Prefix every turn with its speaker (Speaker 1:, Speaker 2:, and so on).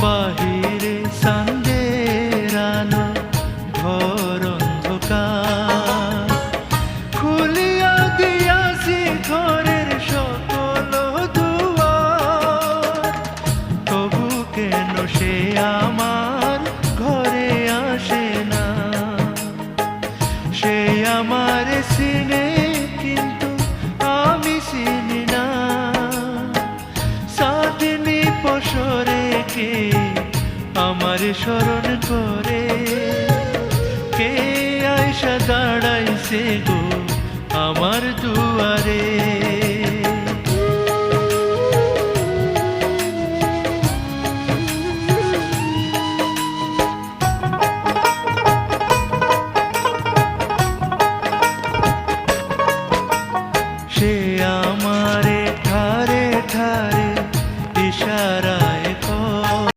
Speaker 1: বাহিরে সান্দের আলো, ঘর অন্ধকার। খুলিয়া দিয়াছি ঘরের সকল দুয়ার, তবু কেন সে আমার ঘরে আসে না? সে আমার চিনে কিন্তু আমি চিনি না। সাদিনী পশরে কে আমার স্মরণ করে, কে আইসা দাঁড়াইছে গো আমার দুয়ারে।